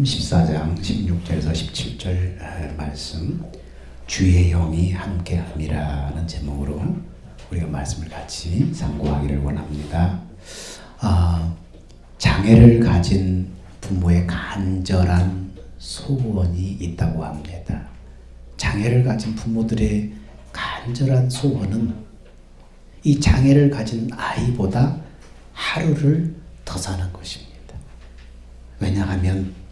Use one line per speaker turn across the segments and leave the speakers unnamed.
요한복음 14장 16절에서 17절 말씀, 주의 영이 함께함이라는 제목으로 우리가 말씀을 같이 상고하기를 원합니다. 장애를 가진 부모의 간절한 소원이 있다고 합니다. 장애를 가진 부모들의 간절한 소원은 이 장애를 가진 아이보다 하루를 더 사는 것입니다. 왜냐하면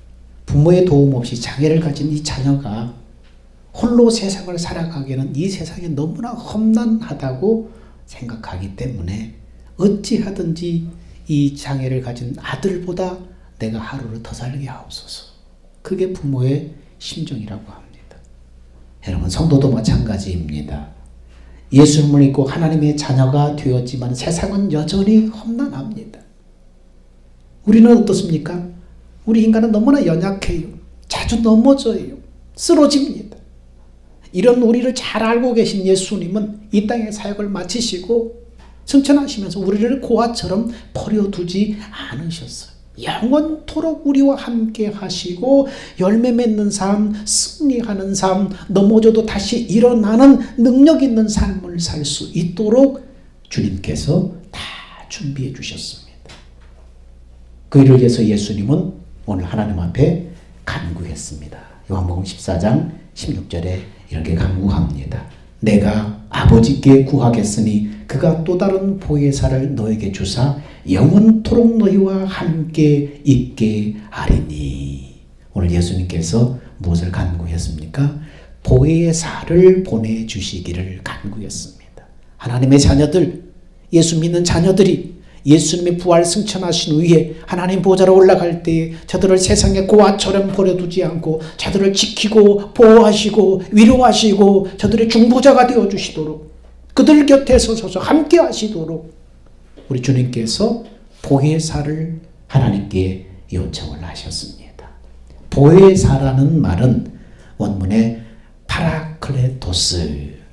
부모의 도움 없이 장애를 가진 이 자녀가 홀로 세상을 살아가기에는 이 세상이 너무나 험난하다고 생각하기 때문에 어찌하든지 이 장애를 가진 아들보다 내가 하루를 더 살게 하옵소서. 그게 부모의 심정이라고 합니다. 여러분, 성도도 마찬가지입니다. 예수님을 믿고 하나님의 자녀가 되었지만 세상은 여전히 험난합니다. 우리는 어떻습니까? 우리 인간은 너무나 연약해요. 자주 넘어져요. 쓰러집니다. 이런 우리를 잘 알고 계신 예수님은 이 땅의 사역을 마치시고 승천하시면서 우리를 고아처럼 버려두지 않으셨어요. 영원토록 우리와 함께 하시고 열매 맺는 삶, 승리하는 삶, 넘어져도 다시 일어나는 능력 있는 삶을 살 수 있도록 주님께서 다 준비해 주셨습니다. 그 일을 위해서 예수님은 오늘 하나님 앞에 간구했습니다. 요한복음 14장 16절에 이렇게 간구합니다. 내가 아버지께 구하겠으니 그가 또 다른 보혜사를 너에게 주사 영원토록 너희와 함께 있게 하리니. 오늘 예수님께서 무엇을 간구했습니까? 보혜사를 보내주시기를 간구했습니다. 하나님의 자녀들, 예수 믿는 자녀들이 예수님의 부활 승천하신 후에 하나님 보좌로 올라갈 때에 저들을 세상의 고아처럼 버려두지 않고 저들을 지키고 보호하시고 위로하시고 저들의 중보자가 되어주시도록 그들 곁에 서서 함께 하시도록 우리 주님께서 보혜사를 하나님께 요청을 하셨습니다. 보혜사라는 말은 원문에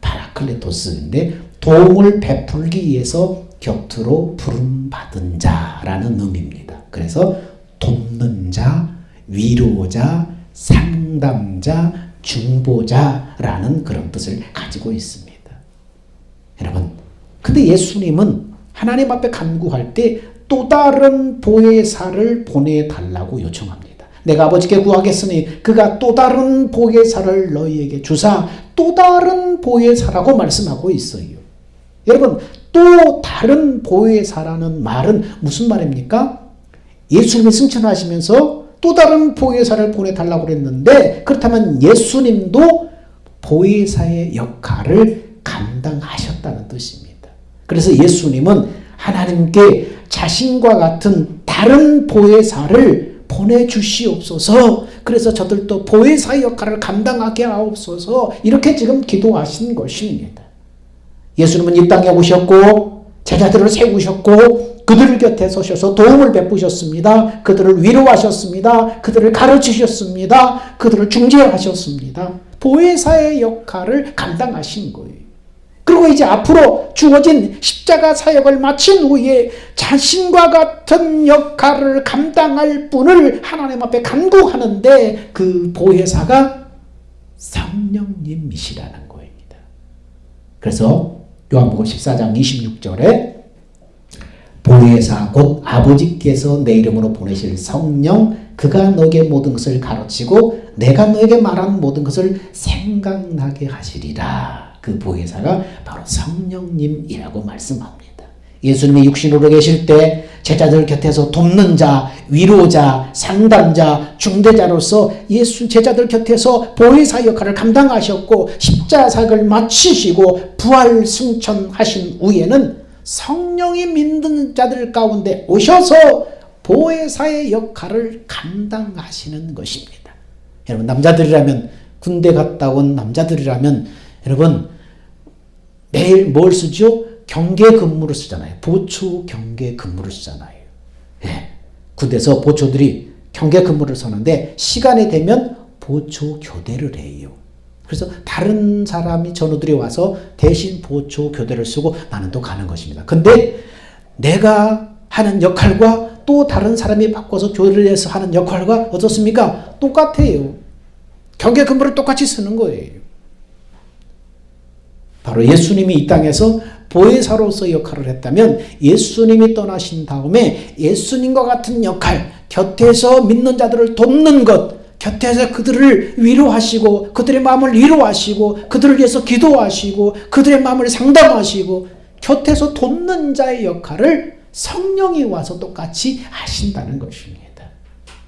파라클레토스인데 도움을 베풀기 위해서 곁으로 부름받은 자라는 의미입니다. 그래서 돕는 자, 위로자, 상담자, 중보자라는 그런 뜻을 가지고 있습니다. 여러분, 근데 예수님은 하나님 앞에 간구할 때 또 다른 보혜사를 보내달라고 요청합니다. 내가 아버지께 구하겠으니 그가 또 다른 보혜사를 너희에게 주사 또 다른 보혜사라고 말씀하고 있어요. 여러분, 또 다른 보혜사라는 말은 무슨 말입니까? 예수님이 승천하시면서 또 다른 보혜사를 보내달라고 그랬는데 그렇다면 예수님도 보혜사의 역할을 감당하셨다는 뜻입니다. 그래서 예수님은 하나님께 자신과 같은 다른 보혜사를 보내주시옵소서. 그래서 저들도 보혜사의 역할을 감당하게 하옵소서. 이렇게 지금 기도하신 것입니다. 예수님은 이 땅에 오셨고 제자들을 세우셨고 그들 곁에 서셔서 도움을 베푸셨습니다. 그들을 위로하셨습니다. 그들을 가르치셨습니다. 그들을 중재하셨습니다. 보혜사의 역할을 감당하신 거예요. 그리고 이제 앞으로 주어진 십자가 사역을 마친 후에 자신과 같은 역할을 감당할 분을 하나님 앞에 간구하는데 그 보혜사가 성령님이시라는 거입니다. 그래서 요한복음 14장 26절에 보혜사 곧 아버지께서 내 이름으로 보내실 성령 그가 너에게 모든 것을 가르치고 내가 너에게 말한 모든 것을 생각나게 하시리라. 그 보혜사가 바로 성령님이라고 말씀합니다. 예수님이 육신으로 계실 때 제자들 곁에서 돕는 자, 위로자, 상담자, 중대자로서 예수 제자들 곁에서 보혜사 역할을 감당하셨고 십자가 사역을 마치시고 부활 승천하신 후에는 성령이 믿는 자들 가운데 오셔서 보혜사의 역할을 감당하시는 것입니다. 여러분, 남자들이라면 군대 갔다 온 남자들이라면 여러분 매일 뭘 쓰죠? 경계 근무를 쓰잖아요. 보초 경계 근무를 쓰잖아요. 예. 군대에서 보초들이 경계 근무를 서는데 시간이 되면 보초 교대를 해요. 그래서 다른 사람이 전우들이 와서 대신 보초 교대를 쓰고 나는 또 가는 것입니다. 근데 내가 하는 역할과 또 다른 사람이 바꿔서 교회를 해서 하는 역할과 어떻습니까? 똑같아요. 경계 근무를 똑같이 쓰는 거예요. 바로 예수님이 이 땅에서 보혜사로서 역할을 했다면 예수님이 떠나신 다음에 예수님과 같은 역할, 곁에서 믿는 자들을 돕는 것, 곁에서 그들을 위로하시고 그들의 마음을 위로하시고 그들을 위해서 기도하시고 그들의 마음을 상담하시고 곁에서 돕는 자의 역할을 성령이 와서 똑같이 하신다는 것입니다.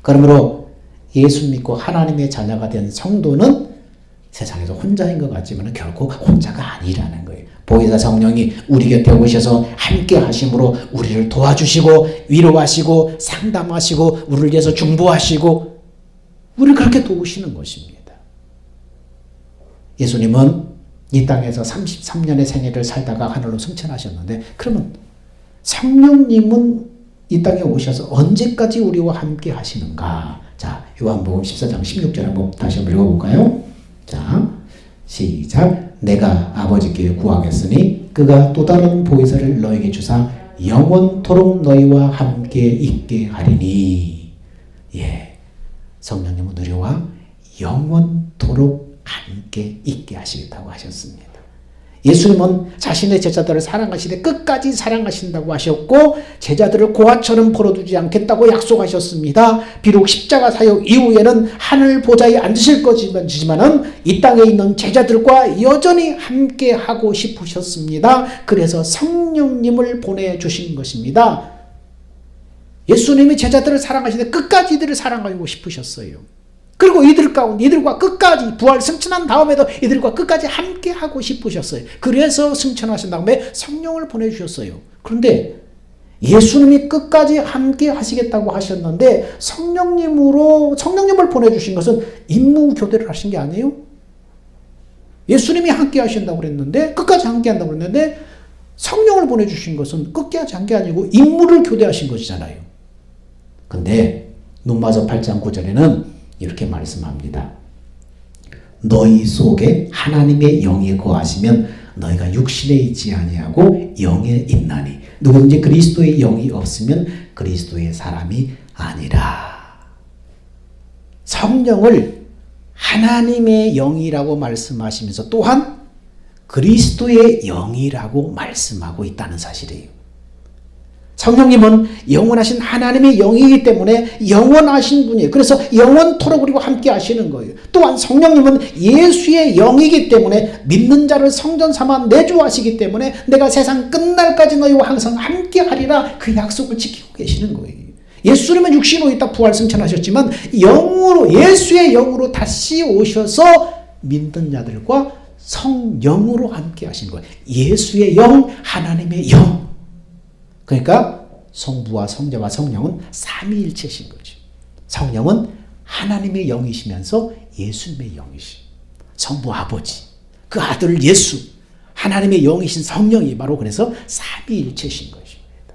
그러므로 예수 믿고 하나님의 자녀가 된 성도는 세상에서 혼자인 것 같지만 결코 혼자가 아니라는 거예요. 보혜사 성령이 우리 곁에 오셔서 함께 하심으로 우리를 도와주시고 위로하시고 상담하시고 우리를 위해서 중보하시고 우리를 그렇게 도우시는 것입니다. 예수님은 이 땅에서 33년의 생애를 살다가 하늘로 승천하셨는데 그러면 성령님은 이 땅에 오셔서 언제까지 우리와 함께 하시는가? 자, 요한복음 14장 16절 한번 다시 한번 읽어볼까요? 자, 시작. 내가 아버지께 구하겠으니 그가 또 다른 보혜사를 너에게 주사 영원토록 너희와 함께 있게 하리니. 예, 성령님은 우리와 영원토록 함께 있게 하시겠다고 하셨습니다. 예수님은 자신의 제자들을 사랑하시되 끝까지 사랑하신다고 하셨고 제자들을 고아처럼 버려두지 않겠다고 약속하셨습니다. 비록 십자가 사역 이후에는 하늘 보좌에 앉으실 거지만은 이 땅에 있는 제자들과 여전히 함께 하고 싶으셨습니다. 그래서 성령님을 보내주신 것입니다. 예수님이 제자들을 사랑하시되 끝까지 이들을 사랑하고 싶으셨어요. 그리고 이들과 끝까지 부활 승천한 다음에도 이들과 끝까지 함께 하고 싶으셨어요. 그래서 승천하신 다음에 성령을 보내주셨어요. 그런데 예수님이 끝까지 함께 하시겠다고 하셨는데 성령님을 보내주신 것은 임무 교대를 하신 게 아니에요. 예수님이 함께 하신다고 그랬는데 끝까지 함께 한다고 그랬는데 성령을 보내주신 것은 끝까지 한 게 아니고 임무를 교대하신 것이잖아요. 근데 눈마저 8장 9절에는 이렇게 말씀합니다. 너희 속에 하나님의 영이 거하시면 너희가 육신에 있지 아니하고 영에 있나니 누구든지 그리스도의 영이 없으면 그리스도의 사람이 아니라. 성령을 하나님의 영이라고 말씀하시면서 또한 그리스도의 영이라고 말씀하고 있다는 사실이에요. 성령님은 영원하신 하나님의 영이기 때문에 영원하신 분이에요. 그래서 영원토록 우리와 함께 하시는 거예요. 또한 성령님은 예수의 영이기 때문에 믿는 자를 성전 삼아 내주하시기 때문에 내가 세상 끝날까지 너희와 항상 함께 하리라 그 약속을 지키고 계시는 거예요. 예수님은 육신으로 있다 부활 승천하셨지만 영으로 예수의 영으로 다시 오셔서 믿는 자들과 성령으로 함께 하신 거예요. 예수의 영, 하나님의 영. 그러니까 성부와 성자와 성령은 삼위일체신 거죠. 성령은 하나님의 영이시면서 예수님의 영이시. 성부 아버지, 그 아들 예수, 하나님의 영이신 성령이 바로 그래서 삼위일체신 것입니다.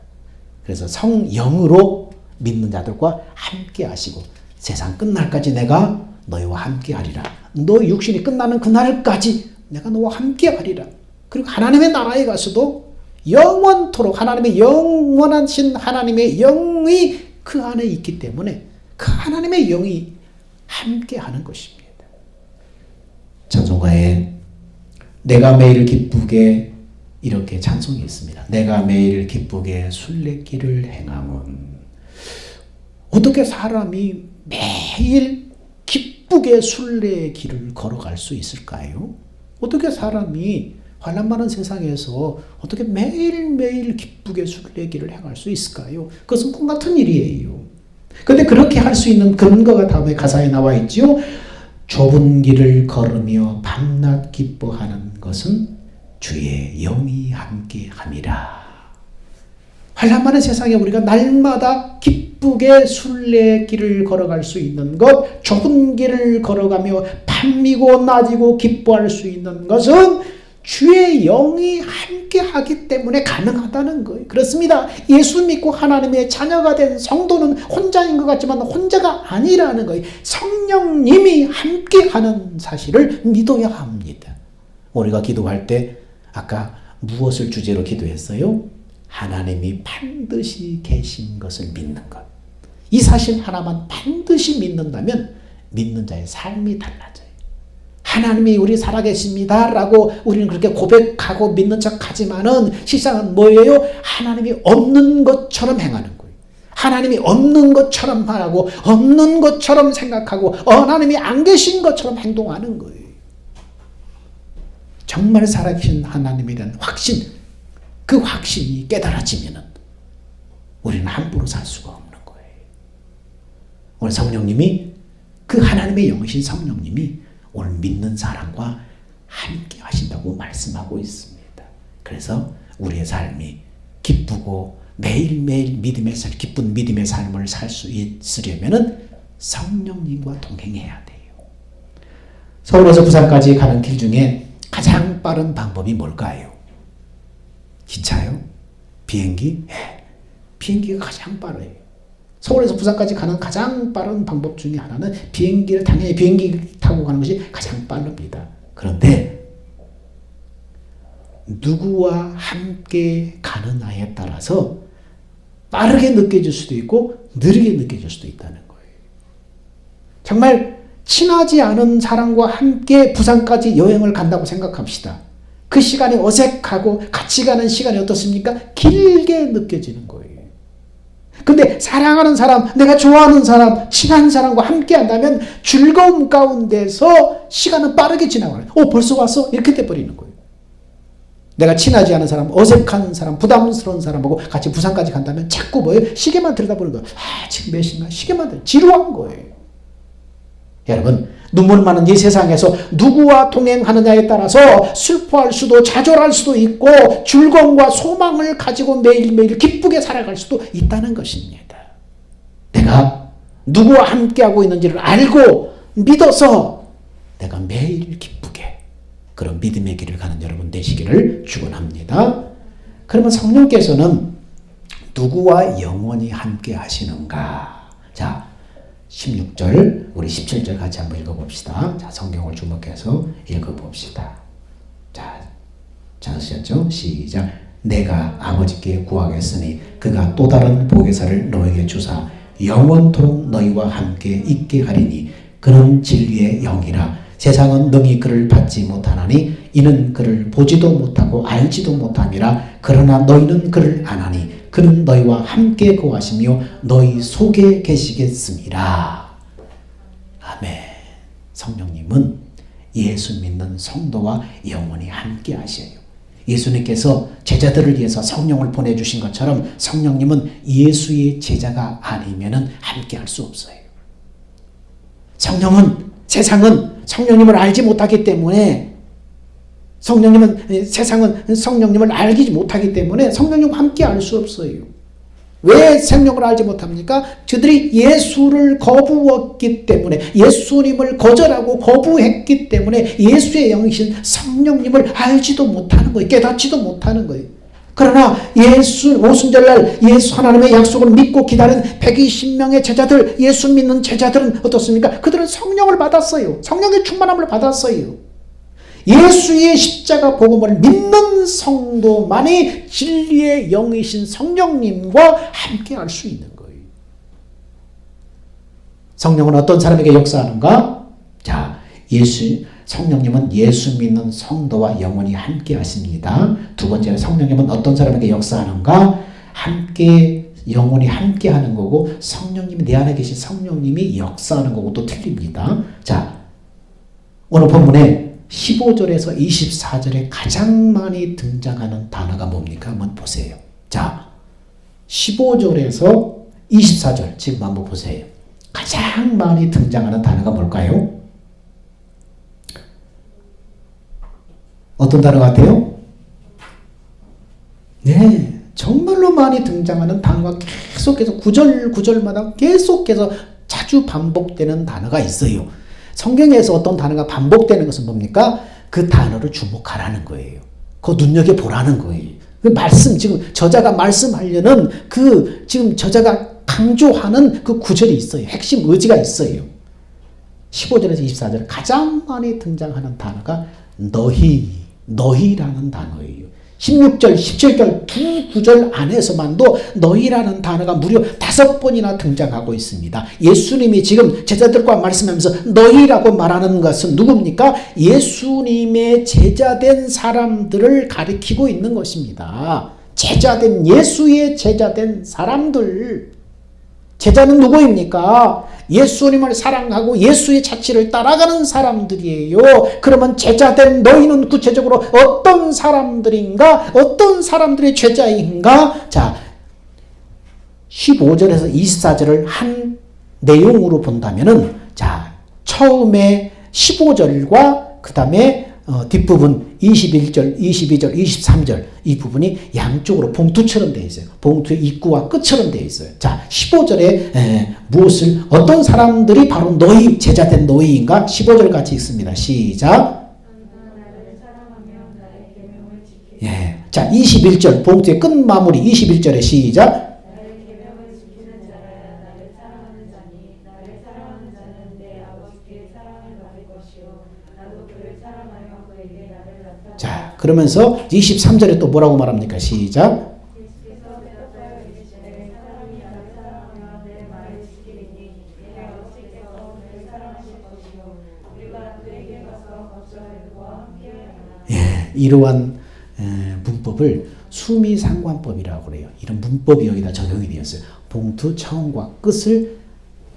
그래서 성령으로 믿는 자들과 함께 하시고 세상 끝날까지 내가 너희와 함께 하리라. 너 육신이 끝나는 그날까지 내가 너와 함께 하리라. 그리고 하나님의 나라에 가서도 영원토록 하나님의 영원하신 하나님의 영이 그 안에 있기 때문에 그 하나님의 영이 함께하는 것입니다. 찬송가에 내가 매일 기쁘게 이렇게 찬송이 있습니다. 내가 매일 기쁘게 순례길을 행함은. 어떻게 사람이 매일 기쁘게 순례길을 걸어갈 수 있을까요? 어떻게 사람이 환난 많은 세상에서 어떻게 매일매일 기쁘게 순례길을 행할 수 있을까요? 그것은 꿈 같은 일이에요. 그런데 그렇게 할 수 있는 근거가 다음에 가사에 나와 있죠. 좁은 길을 걸으며 밤낮 기뻐하는 것은 주의 영이 함께 함이라. 환난 많은 세상에 우리가 날마다 기쁘게 순례길을 걸어갈 수 있는 것, 좁은 길을 걸어가며 밤이고 낮이고 기뻐할 수 있는 것은 주의 영이 함께 하기 때문에 가능하다는 거예요. 그렇습니다. 예수 믿고 하나님의 자녀가 된 성도는 혼자인 것 같지만 혼자가 아니라는 거예요. 성령님이 함께 하는 사실을 믿어야 합니다. 우리가 기도할 때 아까 무엇을 주제로 기도했어요? 하나님이 반드시 계신 것을 믿는 것. 이 사실 하나만 반드시 믿는다면 믿는 자의 삶이 달라져요. 하나님이 우리 살아계십니다 라고 우리는 그렇게 고백하고 믿는 척 하지만은 실상은 뭐예요? 하나님이 없는 것처럼 행하는 거예요. 하나님이 없는 것처럼 말하고 없는 것처럼 생각하고 하나님이 안 계신 것처럼 행동하는 거예요. 정말 살아계신 하나님에 대한 확신, 그 확신이 깨달아지면은 우리는 함부로 살 수가 없는 거예요. 오늘 성령님이, 그 하나님의 영이신 성령님이 오늘 믿는 사람과 함께 하신다고 말씀하고 있습니다. 그래서 우리의 삶이 기쁘고 매일매일 기쁜 믿음의 삶을 살 수 있으려면은 성령님과 동행해야 돼요. 서울에서 부산까지 가는 길 중에 가장 빠른 방법이 뭘까요? 기차요? 비행기? 비행기가 가장 빠르요. 서울에서 부산까지 가는 가장 빠른 방법 중에 하나는 당연히 비행기 타고 가는 것이 가장 빠릅니다. 그런데 누구와 함께 가느냐에 따라서 빠르게 느껴질 수도 있고 느리게 느껴질 수도 있다는 거예요. 정말 친하지 않은 사람과 함께 부산까지 여행을 간다고 생각합시다. 그 시간이 어색하고 같이 가는 시간이 어떻습니까? 길게 느껴지는 거예요. 근데 사랑하는 사람, 내가 좋아하는 사람, 친한 사람과 함께 한다면 즐거움 가운데서 시간은 빠르게 지나가요. 벌써 왔어? 이렇게 돼버리는 거예요. 내가 친하지 않은 사람, 어색한 사람, 부담스러운 사람하고 같이 부산까지 간다면 자꾸 뭐예요? 시계만 들여다보는 거예요. 지금 몇 시인가? 시계만 지루한 거예요. 여러분, 눈물 많은 이 세상에서 누구와 동행하느냐에 따라서 슬퍼할 수도 좌절할 수도 있고 즐거움과 소망을 가지고 매일매일 기쁘게 살아갈 수도 있다는 것입니다. 내가 누구와 함께하고 있는지를 알고 믿어서 내가 매일 기쁘게 그런 믿음의 길을 가는 여러분 되시기를 축원합니다. 그러면 성령께서는 누구와 영원히 함께 하시는가? 자, 16절, 우리 17절 같이 한번 읽어봅시다. 자, 성경을 주목해서 읽어봅시다. 자, 찾으셨죠? 시작. 내가 아버지께 구하겠으니 그가 또 다른 보혜사를 너에게 주사 영원토록 너희와 함께 있게 하리니 그는 진리의 영이라. 세상은 능히 그를 받지 못하나니 이는 그를 보지도 못하고 알지도 못함이라. 그러나 너희는 그를 아나니 그는 너희와 함께 거하시며 너희 속에 계시겠습니다. 아멘. 성령님은 예수 믿는 성도와 영원히 함께 하셔요. 예수님께서 제자들을 위해서 성령을 보내주신 것처럼 성령님은 예수의 제자가 아니면 함께 할 수 없어요. 세상은 성령님을 알지 못하기 때문에 세상은 성령님을 알지 못하기 때문에 성령님과 함께 할 수 없어요. 왜 성령을 알지 못합니까? 저들이 예수를 거부했기 때문에, 예수님을 거절하고 거부했기 때문에 예수의 영이신 성령님을 알지도 못하는 거예요. 깨닫지도 못하는 거예요. 그러나 오순절날 예수 하나님의 약속을 믿고 기다린 120명의 제자들, 예수 믿는 제자들은 어떻습니까? 그들은 성령을 받았어요. 성령의 충만함을 받았어요. 예수의 십자가 복음을 믿는 성도만이 진리의 영이신 성령님과 함께 할 수 있는 거예요. 성령은 어떤 사람에게 역사하는가? 자, 성령님은 예수 믿는 성도와 영원히 함께 하십니다. 두 번째로 성령님은 어떤 사람에게 역사하는가? 영원히 함께 하는 거고, 성령님이 내 안에 계신 성령님이 역사하는 거고 또 틀립니다. 자, 오늘 본문에 15절에서 24절에 가장 많이 등장하는 단어가 뭡니까? 한번 보세요. 자, 15절에서 24절 지금 한번 보세요. 가장 많이 등장하는 단어가 뭘까요? 어떤 단어 같아요? 네, 정말로 많이 등장하는 단어가 계속해서 구절마다 계속해서 자주 반복되는 단어가 있어요. 성경에서 어떤 단어가 반복되는 것은 뭡니까? 그 단어를 주목하라는 거예요. 그거 눈여겨보라는 거예요. 지금 저자가 말씀하려는 지금 저자가 강조하는 그 구절이 있어요. 핵심 의지가 있어요. 15절에서 24절 가장 많이 등장하는 단어가 너희라는 단어예요. 16절, 17절 두 구절 안에서만도 너희라는 단어가 무려 5번이나 등장하고 있습니다. 예수님이 지금 제자들과 말씀하면서 너희라고 말하는 것은 누굽니까? 예수님의 제자된 사람들을 가리키고 있는 것입니다. 제자된, 예수의 제자된 사람들. 제자는 누구입니까? 예수님을 사랑하고 예수의 자취를 따라가는 사람들이에요. 그러면 제자된 너희는 구체적으로 어떤 사람들인가? 어떤 사람들의 제자인가? 자, 15절에서 24절을 한 내용으로 본다면은, 자, 처음에 15절과 그 다음에 뒷부분 21절, 22절, 23절 이 부분이 양쪽으로 봉투처럼 되어 있어요. 봉투의 입구와 끝처럼 되어 있어요. 자, 15절에 무엇을 어떤 사람들이 바로 너희 제자된 너희인가? 15절 같이 읽습니다. 시작. 예. 자, 21절 봉투의 끝 마무리 21절에 시작. 자, 그러면서 23절에 또 뭐라고 말합니까? 시작. 예, 이러한 문법을 수미상관법이라고 그래요. 이런 문법이 여기다 적용이 되었어요. 봉투 처음과 끝을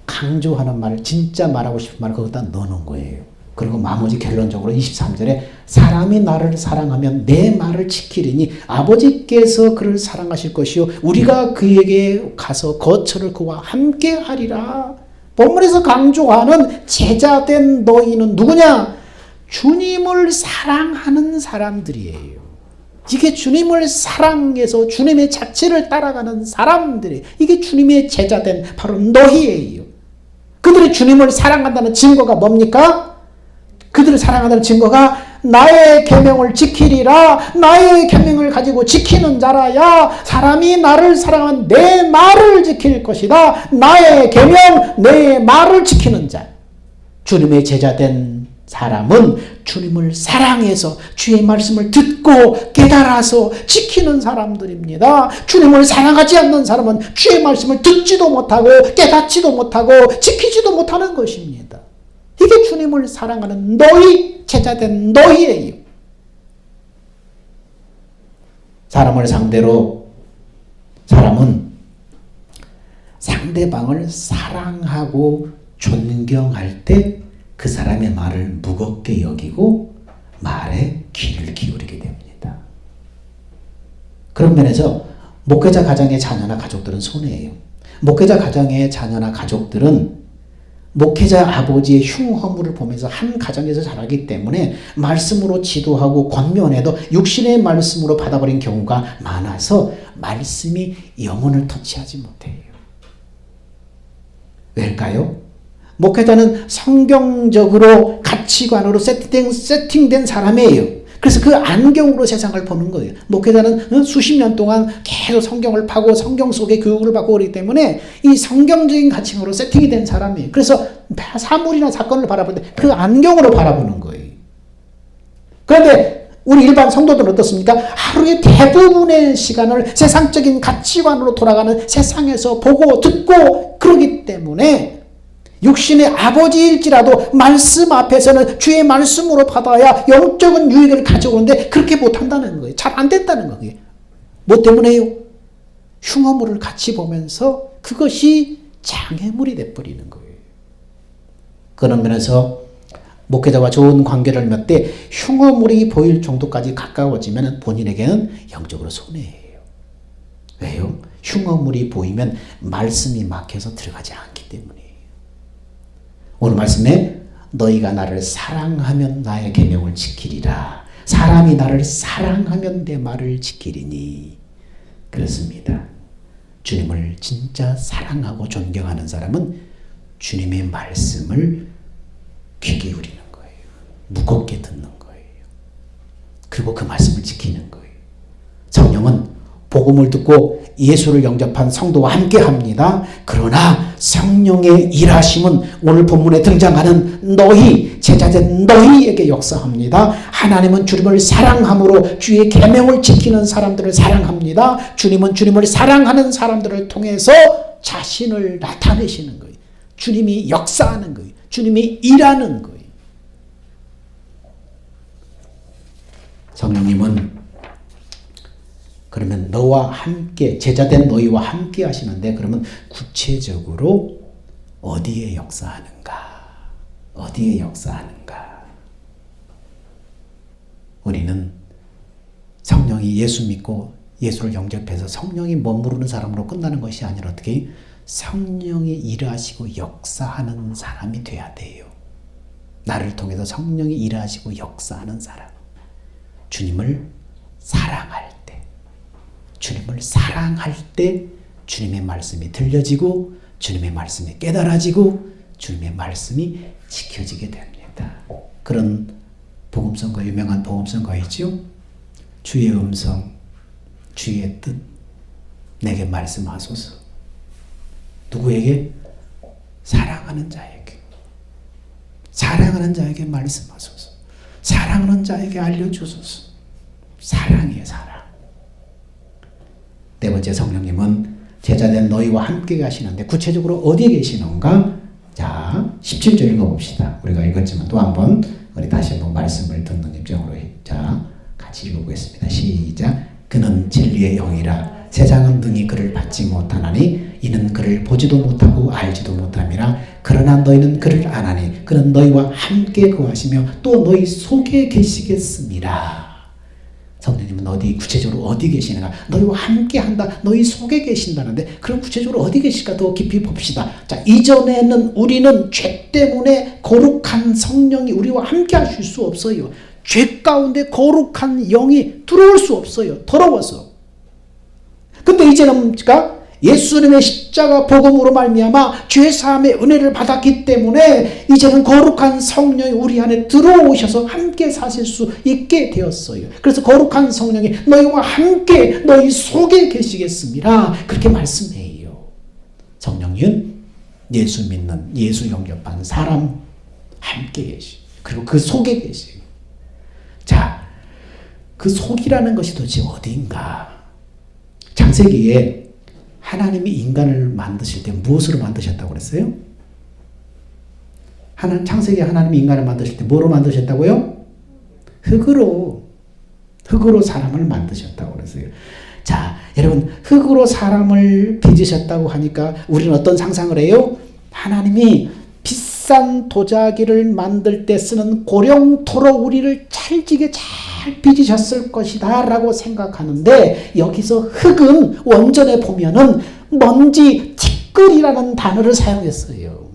강조하는 말을, 진짜 말하고 싶은 말을 거기다 넣어놓은 거예요. 그리고 나머지 결론적으로 23절에 사람이 나를 사랑하면 내 말을 지키리니 아버지께서 그를 사랑하실 것이요 우리가 그에게 가서 거처를 그와 함께 하리라. 본문에서 강조하는 제자된 너희는 누구냐? 주님을 사랑하는 사람들이에요. 이게 주님을 사랑해서 주님의 자취를 따라가는 사람들이에요. 이게 주님의 제자된 바로 너희예요. 그들이 주님을 사랑한다는 증거가 뭡니까? 그들을 사랑한다는 증거가 나의 계명을 지키리라. 나의 계명을 가지고 지키는 자라야 사람이 나를 사랑하면 내 말을 지킬 것이다. 나의 계명, 내 말을 지키는 자. 주님의 제자된 사람은 주님을 사랑해서 주의 말씀을 듣고 깨달아서 지키는 사람들입니다. 주님을 사랑하지 않는 사람은 주의 말씀을 듣지도 못하고 깨닫지도 못하고 지키지도 못하는 것입니다. 이게 주님을 사랑하는 너희, 제자된 너희예요. 사람을 상대로 사람은 상대방을 사랑하고 존경할 때 그 사람의 말을 무겁게 여기고 말에 귀를 기울이게 됩니다. 그런 면에서 목회자 가정의 자녀나 가족들은 손해예요. 목회자 가정의 자녀나 가족들은 목회자 아버지의 흉허물을 보면서 한 가정에서 자라기 때문에 말씀으로 지도하고 권면해도 육신의 말씀으로 받아버린 경우가 많아서 말씀이 영혼을 터치하지 못해요. 왜일까요? 목회자는 성경적으로 가치관으로 세팅된 사람이에요. 그래서 그 안경으로 세상을 보는 거예요. 목회자는 수십 년 동안 계속 성경을 파고 성경 속의 교육을 받고 그렇기 때문에 이 성경적인 가치관으로 세팅이 된 사람이에요. 그래서 사물이나 사건을 바라볼 때 그 안경으로 바라보는 거예요. 그런데 우리 일반 성도들은 어떻습니까? 하루의 대부분의 시간을 세상적인 가치관으로 돌아가는 세상에서 보고 듣고 그러기 때문에 육신의 아버지일지라도 말씀 앞에서는 주의 말씀으로 받아야 영적인 유익을 가져오는데 그렇게 못한다는 거예요. 잘 안 된다는 거예요. 뭐 때문에요? 흉어물을 같이 보면서 그것이 장애물이 돼버리는 거예요. 그런 면에서 목회자와 좋은 관계를 맺되 흉어물이 보일 정도까지 가까워지면 본인에게는 영적으로 손해예요. 왜요? 흉어물이 보이면 말씀이 막혀서 들어가지 않기 때문이에요. 오늘 말씀에 너희가 나를 사랑하면 나의 계명을 지키리라. 사람이 나를 사랑하면 내 말을 지키리니. 그렇습니다. 주님을 진짜 사랑하고 존경하는 사람은 주님의 말씀을 귀 기울이는 거예요. 무겁게 듣는 거예요. 그리고 그 말씀을 지키는 거예요. 성령은 보고 복음을 듣고 예수를 영접한 성도와 함께 합니다. 그러나 성령의 일하심은 오늘 본문에 등장하는 너희, 제자된 너희에게 역사합니다. 하나님은 주님을 사랑함으로 주의 계명을 지키는 사람들을 사랑합니다. 주님은 주님을 사랑하는 사람들을 통해서 자신을 나타내시는 거예요. 주님이 역사하는 거예요. 주님이 일하는 거예요. 성령님은 그러면 너와 함께, 제자된 너희와 함께 하시는데, 그러면 구체적으로 어디에 역사하는가? 어디에 역사하는가? 우리는 성령이 예수 믿고 예수를 영접해서 성령이 머무르는 사람으로 끝나는 것이 아니라 어떻게 성령이 일하시고 역사하는 사람이 돼야 돼요. 나를 통해서 성령이 일하시고 역사하는 사람. 주님을 사랑할 때, 주님을 사랑할 때 주님의 말씀이 들려지고 주님의 말씀이 깨달아지고 주님의 말씀이 지켜지게 됩니다. 그런 복음성가, 유명한 복음성가 있죠. 주의 음성, 주의 뜻 내게 말씀하소서. 누구에게? 사랑하는 자에게. 사랑하는 자에게 말씀하소서. 사랑하는 자에게 알려주소서. 사랑이에요, 사랑. 네 번째, 성령님은 제자된 너희와 함께 가시는데 구체적으로 어디에 계시는가? 자, 17절 읽어봅시다. 우리가 읽었지만 또 한번 우리 다시 한번 말씀을 듣는 입장으로 자, 같이 읽어보겠습니다. 시작. 그는 진리의 영이라 세상은 능히 그를 받지 못하나니 이는 그를 보지도 못하고 알지도 못함이라. 그러나 너희는 그를 아나니 그는 너희와 함께 거하시며 또 너희 속에 계시겠습니다. 성령님은 어디, 구체적으로 어디 계시는가? 너희와 함께 한다. 너희 속에 계신다는데 그럼 구체적으로 어디 계실까? 더 깊이 봅시다. 자, 이전에는 우리는 죄 때문에 거룩한 성령이 우리와 함께 하실 수 없어요. 죄 가운데 거룩한 영이 들어올 수 없어요. 더러워서. 근데 이제는 뭡니까? 예수님의 십자가 복음으로 말미암아 죄사함의 은혜를 받았기 때문에 이제는 거룩한 성령이 우리 안에 들어오셔서 함께 사실 수 있게 되었어요. 그래서 거룩한 성령이 너희와 함께 너희 속에 계시겠습니다. 그렇게 말씀해요. 성령은 예수 믿는, 예수 영접한 사람 함께 계시. 그리고 그 속에 계시. 자, 그 속이라는 것이 도대체 어디인가? 창세기에 하나님이 인간을 만드실 때 무엇으로 만드셨다고 그랬어요? 창세기에 하나님이 인간을 만드실 때 뭐로 만드셨다고요? 흙으로 사람을 만드셨다고 그랬어요. 자, 여러분, 흙으로 사람을 빚으셨다고 하니까 우리는 어떤 상상을 해요? 하나님이 비싼 도자기를 만들 때 쓰는 고령토로 우리를 찰지게 잘 빚으셨을 것이다 라고 생각하는데, 여기서 흙은 원전에 보면은 먼지 티끌이라는 단어를 사용했어요.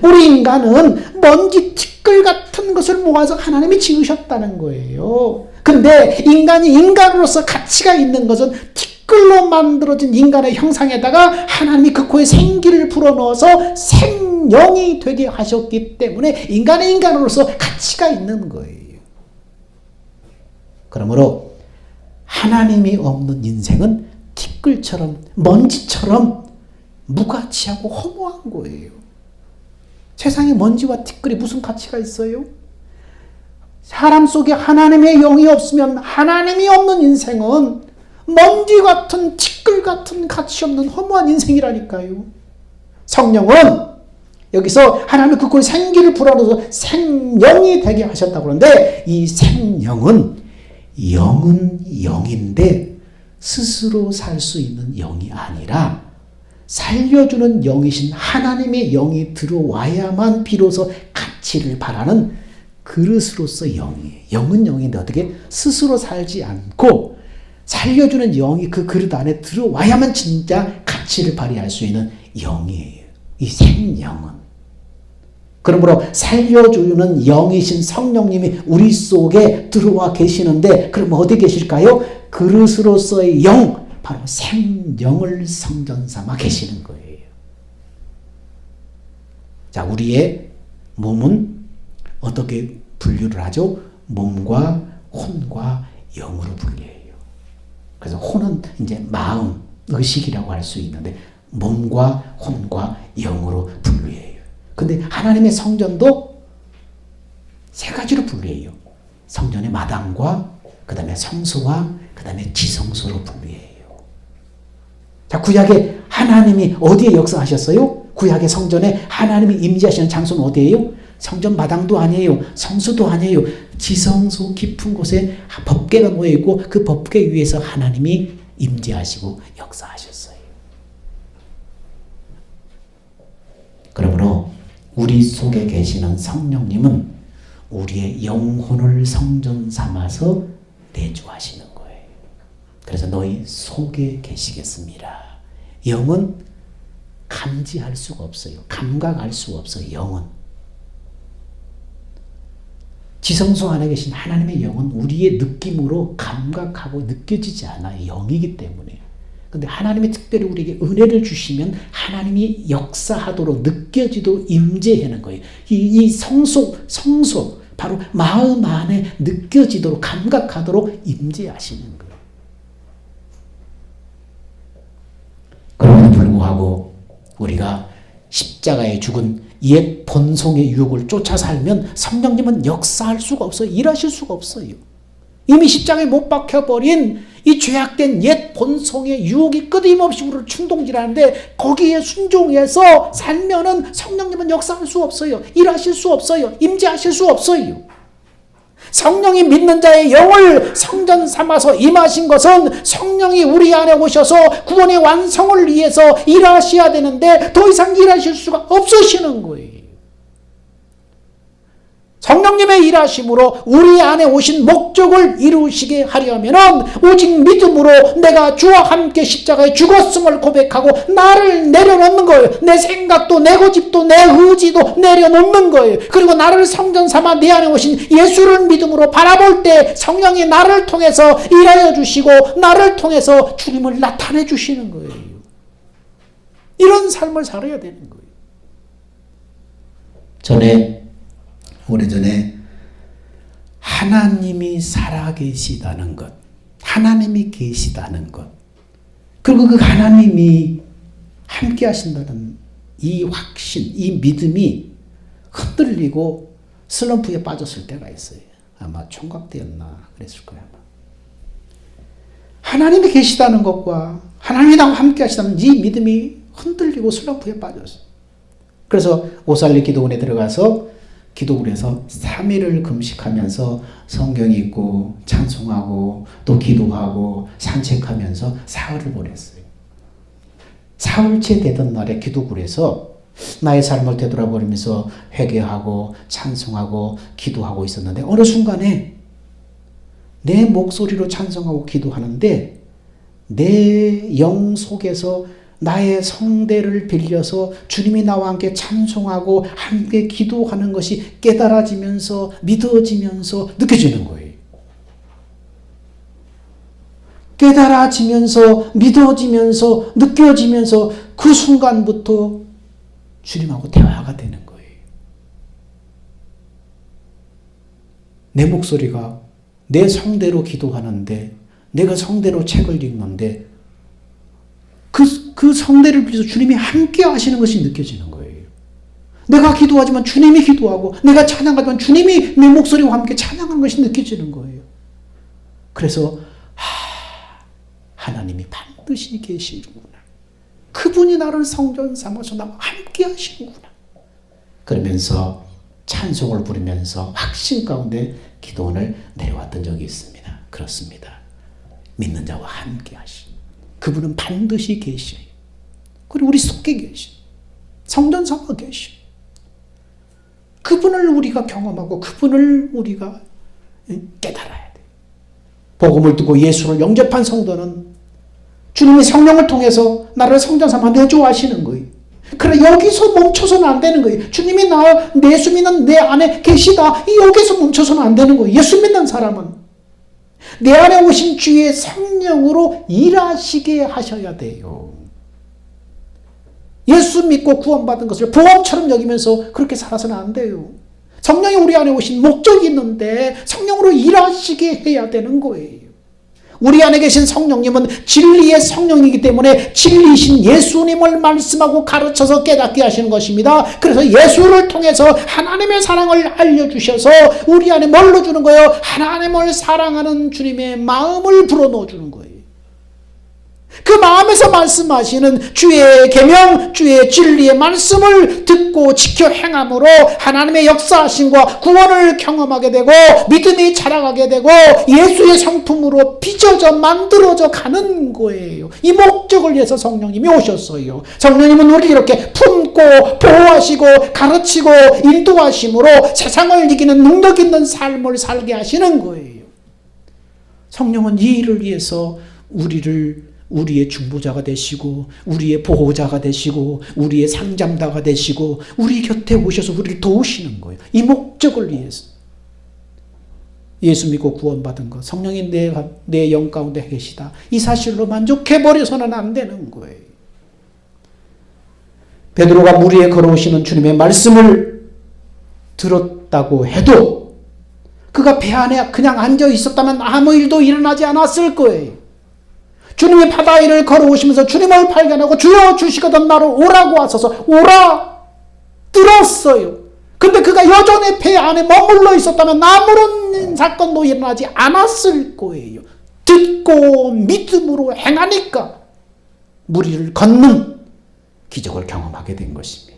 우리 인간은 먼지 티끌 같은 것을 모아서 하나님이 지으셨다는 거예요. 근데 인간이 인간으로서 가치가 있는 것은 티끌로 만들어진 인간의 형상에다가 하나님이 그 코에 생기를 불어넣어서 생명이 되게 하셨기 때문에 인간의 인간으로서 가치가 있는 거예요. 그러므로 하나님이 없는 인생은 티끌처럼 먼지처럼 무가치하고 허무한 거예요. 세상에 먼지와 티끌이 무슨 가치가 있어요? 사람 속에 하나님의 영이 없으면 하나님이 없는 인생은 먼지 같은 티끌 같은 가치 없는 허무한 인생이라니까요. 성령은 여기서 하나님의 그 코에 생기를 불어넣어서 생명이 되게 하셨다고 그러는데, 이 생명은 영은 영인데 스스로 살 수 있는 영이 아니라 살려주는 영이신 하나님의 영이 들어와야만 비로소 가치를 발하는 그릇으로서 영이에요. 영은 영인데 어떻게 스스로 살지 않고 살려주는 영이 그 그릇 안에 들어와야만 진짜 가치를 발휘할 수 있는 영이에요. 이 생명은. 그러므로 살려주는 영이신 성령님이 우리 속에 들어와 계시는데, 그럼 어디 계실까요? 그릇으로서의 영, 바로 생명을 성전 삼아 계시는 거예요. 자, 우리의 몸은 어떻게 분류를 하죠? 몸과 혼과 영으로 분류해요. 그래서 혼은 이제 마음, 의식이라고 할 수 있는데 몸과 혼과 영으로 분류해요. 근데 하나님의 성전도 세 가지로 분류해요. 성전의 마당과 그 다음에 성소와 그 다음에 지성소로 분류해요. 자, 구약에 하나님이 어디에 역사하셨어요? 구약의 성전에 하나님이 임재하시는 장소는 어디예요? 성전 마당도 아니에요. 성소도 아니에요. 지성소 깊은 곳에 법궤가 놓여있고 그 법궤 위에서 하나님이 임재하시고 역사하셨어요. 그러므로 우리 속에 계시는 성령님은 우리의 영혼을 성전 삼아서 내주하시는 거예요. 그래서 너희 속에 계시겠습니다. 영은 감지할 수가 없어요. 감각할 수가 없어요. 영은. 지성소 안에 계신 하나님의 영은 우리의 느낌으로 감각하고 느껴지지 않아요. 영이기 때문에. 근데 하나님이 특별히 우리에게 은혜를 주시면 하나님이 역사하도록 느껴지도록 임재하는 거예요. 이 성소 바로 마음 안에 느껴지도록 감각하도록 임재하시는 거예요. 그럼에도 불구하고 우리가 십자가에 죽은 옛 본성의 유혹을 쫓아 살면 성령님은 역사할 수가 없어요. 일하실 수가 없어요. 이미 십자가에 못 박혀버린 이 죄악된 옛 본성의 유혹이 끊임없이 우리를 충동질하는데 거기에 순종해서 살면은 성령님은 역사할 수 없어요. 일하실 수 없어요. 임재하실 수 없어요. 성령이 믿는 자의 영을 성전 삼아서 임하신 것은 성령이 우리 안에 오셔서 구원의 완성을 위해서 일하셔야 되는데 더 이상 일하실 수가 없으시는 거예요. 성령님의 일하심으로 우리 안에 오신 목적을 이루시게 하려면 오직 믿음으로 내가 주와 함께 십자가에 죽었음을 고백하고 나를 내려놓는 거예요. 내 생각도 내 고집도 내 의지도 내려놓는 거예요. 그리고 나를 성전 삼아 내 안에 오신 예수를 믿음으로 바라볼 때 성령이 나를 통해서 일하여 주시고 나를 통해서 주님을 나타내 주시는 거예요. 이런 삶을 살아야 되는 거예요. 오래전에 하나님이 살아계시다는 것, 하나님이 계시다는 것, 그리고 그 하나님이 함께 하신다는 이 확신, 이 믿음이 흔들리고 슬럼프에 빠졌을 때가 있어요. 아마 총각 때였나 그랬을 거예요. 하나님이 계시다는 것과 하나님이 나와 함께 하시다는 이 믿음이 흔들리고 슬럼프에 빠졌어요. 그래서 오살리 기도원에 들어가서 기도를 해서 3일을 금식하면서 성경 읽고 찬송하고 또 기도하고 산책하면서 사흘을 보냈어요. 사흘째 되던 날에 기도굴에서 나의 삶을 되돌아보면서 회개하고 찬송하고 기도하고 있었는데 어느 순간에 내 목소리로 찬송하고 기도하는데 내 영 속에서 나의 성대를 빌려서 주님이 나와 함께 찬송하고 함께 기도하는 것이 깨달아지면서 믿어지면서 느껴지는 거예요. 깨달아지면서 믿어지면서 느껴지면서 그 순간부터 주님하고 대화가 되는 거예요. 내 목소리가 내 성대로 기도하는데 내가 성대로 책을 읽는데 그 성대를 빌려서 주님이 함께 하시는 것이 느껴지는 거예요. 내가 기도하지만 주님이 기도하고 내가 찬양하지만 주님이 내 목소리와 함께 찬양하는 것이 느껴지는 거예요. 그래서 하나님이 반드시 계시는구나. 그분이 나를 성전 삼아서 나와 함께 하시는구나. 그러면서 찬송을 부르면서 확신 가운데 기도원을 내려왔던 적이 있습니다. 그렇습니다. 믿는 자와 함께 하시. 그분은 반드시 계셔요. 그리고 우리 속에 계셔. 성전 삼아 계셔. 그분을 우리가 경험하고 그분을 우리가 깨달아야 돼. 복음을 듣고 예수를 영접한 성도는 주님의 성령을 통해서 나를 성전 삼아 내주하시는 거예요. 그래 여기서 멈춰서는 안 되는 거예요. 주님이 예수 믿는 내 안에 계시다. 여기서 멈춰서는 안 되는 거예요. 예수 믿는 사람은 내 안에 오신 주의 성령으로 일하시게 하셔야 돼요. 예수 믿고 구원받은 것을 보험처럼 여기면서 그렇게 살아서는 안 돼요. 성령이 우리 안에 오신 목적이 있는데 성령으로 일하시게 해야 되는 거예요. 우리 안에 계신 성령님은 진리의 성령이기 때문에 진리이신 예수님을 말씀하고 가르쳐서 깨닫게 하시는 것입니다. 그래서 예수를 통해서 하나님의 사랑을 알려주셔서 우리 안에 뭘로 주는 거예요? 하나님을 사랑하는 주님의 마음을 불어넣어 주는 거예요. 그 마음에서 말씀하시는 주의 계명, 주의 진리의 말씀을 듣고 지켜 행함으로 하나님의 역사하심과 구원을 경험하게 되고 믿음이 자라가게 되고 예수의 성품으로 빚어져 만들어져 가는 거예요. 이 목적을 위해서 성령님이 오셨어요. 성령님은 우리를 이렇게 품고 보호하시고 가르치고 인도하심으로 세상을 이기는 능력 있는 삶을 살게 하시는 거예요. 성령은 이 일을 위해서 우리의 중보자가 되시고 우리의 보호자가 되시고 우리의 상담자가 되시고 우리 곁에 오셔서 우리를 도우시는 거예요. 이 목적을 위해서. 예수 믿고 구원받은 것, 성령이 내 영 가운데 계시다. 이 사실로 만족해버려서는 안 되는 거예요. 베드로가 물 위에 걸어오시는 주님의 말씀을 들었다고 해도 그가 배 안에 그냥 앉아 있었다면 아무 일도 일어나지 않았을 거예요. 주님이 바다 위를 걸어오시면서 주님을 발견하고 주여 주시거든 나를 오라고 하셔서 오라 들었어요. 근데 그가 여전히 배 안에 머물러 있었다면 아무런 사건도 일어나지 않았을 거예요. 듣고 믿음으로 행하니까 물 위를 걷는 기적을 경험하게 된 것입니다.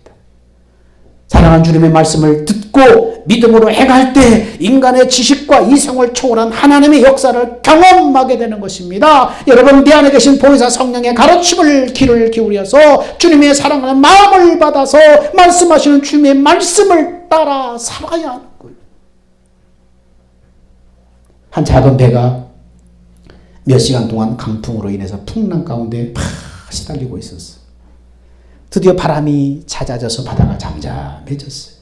사랑하는 주님의 말씀을 듣고 믿음으로 행할 때 인간의 지식과 이성을 초월한 하나님의 역사를 경험하게 되는 것입니다. 여러분, 내 안에 계신 보혜사 성령의 가르침을 귀를 기울여서 주님의 사랑하는 마음을 받아서 말씀하시는 주님의 말씀을 따라 살아야 하는 거예요. 한 작은 배가 몇 시간 동안 강풍으로 인해서 풍랑 가운데 팍 시달리고 있었어요. 드디어 바람이 잦아져서 바다가 잠잠해졌어요.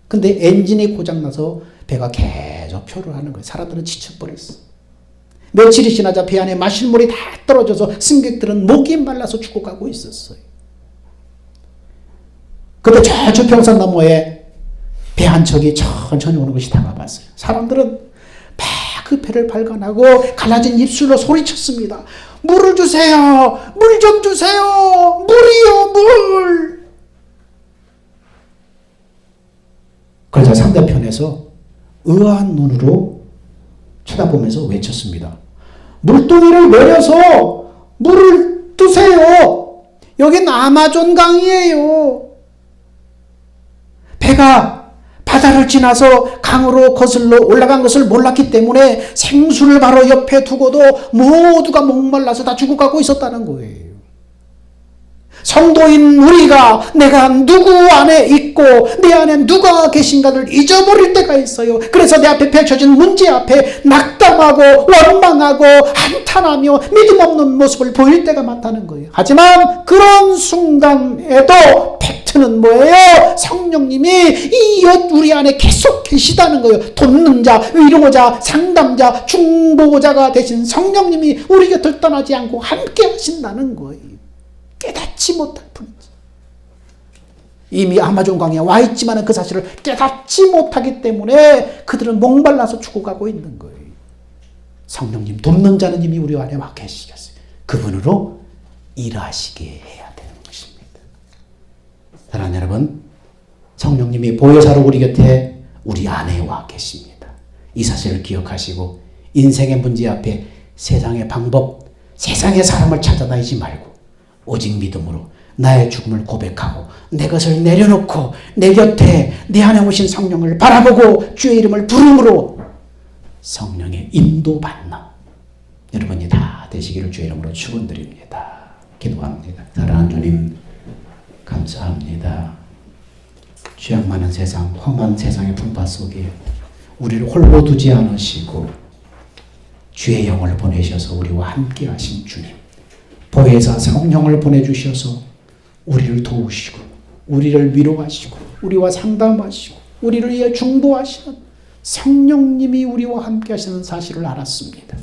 근데 엔진이 고장나서 배가 계속 표를 하는 거예요. 사람들은 지쳐버렸어요. 며칠이 지나자 배 안에 마실 물이 다 떨어져서 승객들은 목이 말라서 죽어가고 있었어요. 그때 저 주평선 너머에 배 한 척이 천천히 오는 것이 다가봤어요. 사람들은 막 그 배를 발견하고 갈라진 입술로 소리쳤습니다. 물을 주세요. 물 좀 주세요. 물이요, 물. 그러자 상대편에서 의아한 눈으로 쳐다보면서 외쳤습니다. 물동이를 내려서 물을 드세요. 여긴 아마존 강이에요. 배가 바다를 지나서 강으로 거슬러 올라간 것을 몰랐기 때문에 생수를 바로 옆에 두고도 모두가 목말라서 다 죽어가고 있었다는 거예요. 성도인 우리가 내가 누구 안에 있고 내 안에 누가 계신가를 잊어버릴 때가 있어요. 그래서 내 앞에 펼쳐진 문제 앞에 낙담하고 원망하고 한탄하며 믿음 없는 모습을 보일 때가 많다는 거예요. 하지만 그런 순간에도 팩트는 뭐예요? 성령님이 우리 안에 계속 계시다는 거예요. 돕는 자, 위로자, 상담자, 중보자가 되신 성령님이 우리 곁을 떠나지 않고 함께 하신다는 거예요. 깨닫지 못할 뿐이지. 이미 아마존 강에 와 있지만 그 사실을 깨닫지 못하기 때문에 그들은 목말라서 죽어가고 있는 거예요. 성령님, 돕는 자는 이미 우리 안에 와 계시겠어요. 그분으로 일하시게 해야 되는 것입니다. 사랑하는 여러분, 성령님이 보혜사로 우리 곁에 우리 안에 와 계십니다. 이 사실을 기억하시고 인생의 문제 앞에 세상의 방법, 세상의 사람을 찾아다니지 말고 오직 믿음으로 나의 죽음을 고백하고 내 것을 내려놓고 내 곁에 내 안에 오신 성령을 바라보고 주의 이름을 부름으로 성령의 인도받는 여러분이 다 되시기를 주의 이름으로 축원드립니다. 기도합니다. 사랑하는 주님, 감사합니다. 죄악 많은 세상, 험한 세상의 풍파 속에 우리를 홀로 두지 않으시고 주의 영을 보내셔서 우리와 함께 하신 주님, 보혜사 성령을 보내주셔서 우리를 도우시고 우리를 위로하시고 우리와 상담하시고 우리를 위해 중보하시는 성령님이 우리와 함께 하시는 사실을 알았습니다.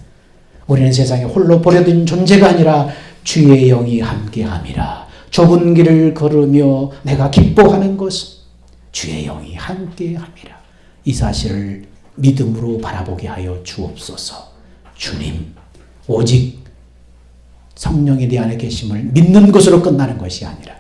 우리는 세상에 홀로 버려진 존재가 아니라 주의 영이 함께함이라. 좁은 길을 걸으며 내가 기뻐하는 것은 주의 영이 함께함이라. 이 사실을 믿음으로 바라보게 하여 주옵소서. 주님, 오직 성령이 내 안에 계심을 믿는 것으로 끝나는 것이 아니라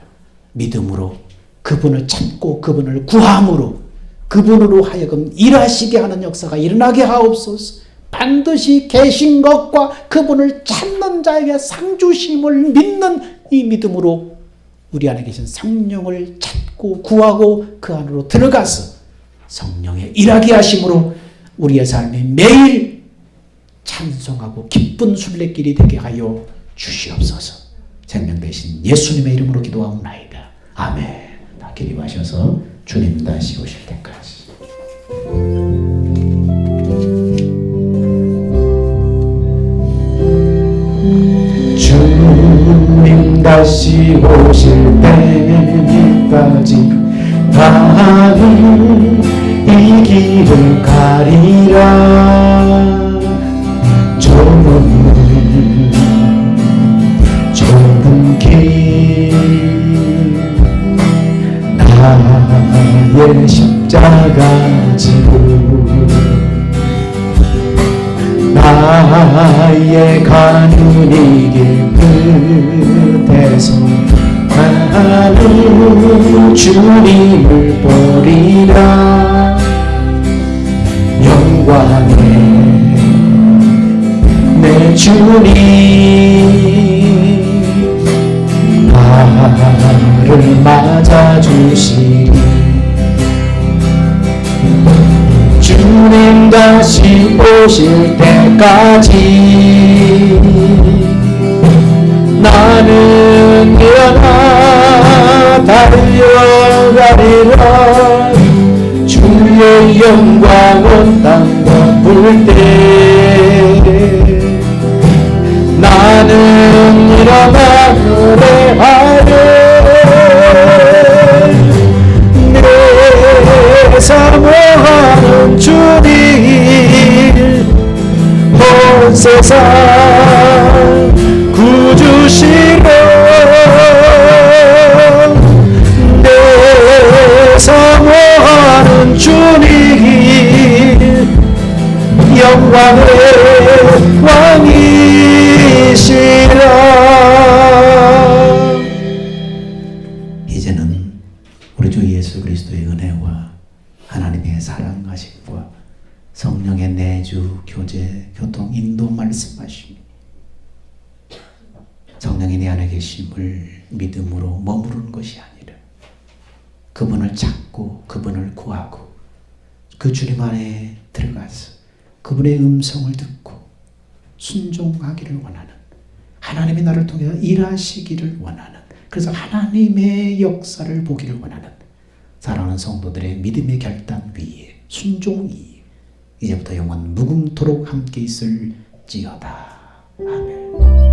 믿음으로 그분을 찾고 그분을 구함으로 그분으로 하여금 일하시게 하는 역사가 일어나게 하옵소서. 반드시 계신 것과 그분을 찾는 자에게 상 주심을 믿는 이 믿음으로 우리 안에 계신 성령을 찾고 구하고 그 안으로 들어가서 성령의 일하게 하심으로 우리의 삶이 매일 찬송하고 기쁜 순례길이 되게 하여 주시옵소서. 생명 되신 예수님의 이름으로 기도하옵나이다. 아멘. 다 기립하셔서 주님 다시 오실 때까지. 주님 다시 오실 때까지 나는 이 길을 가리라. 좁은 길 나의 십자가 지고 나의 가는 이 길 끝에서 나는 주님을 보리라. 영광의 내 주님 나를 맞아주시리. 주님 다시 오실 때까지 나는 일어나 달려가리라. 주의 영광 온 땅 덮을 때 나는 일어나 노래하리. 내 사모하는 주님 온 세상 구주시로 내 사모하는 주님 영광의 왕이시라. 이제는 우리 주 예수 그리스도의 은혜와 하나님의 사랑하심과 성령의 내주, 교제, 교통, 인도 말씀하심이 성령이 내 안에 계심을 믿음으로 머무르는 것이 아니라 그분을 찾고 그분을 구하고 그 주님 안에 들어가서 그분의 음성을 듣고 순종하기를 원하는, 하나님이 나를 통해 일하시기를 원하는, 그래서 하나님의 역사를 보기를 원하는 사랑하는 성도들의 믿음의 결단 위에, 순종 위에 이제부터 영원 무궁토록 함께 있을지어다. 아멘.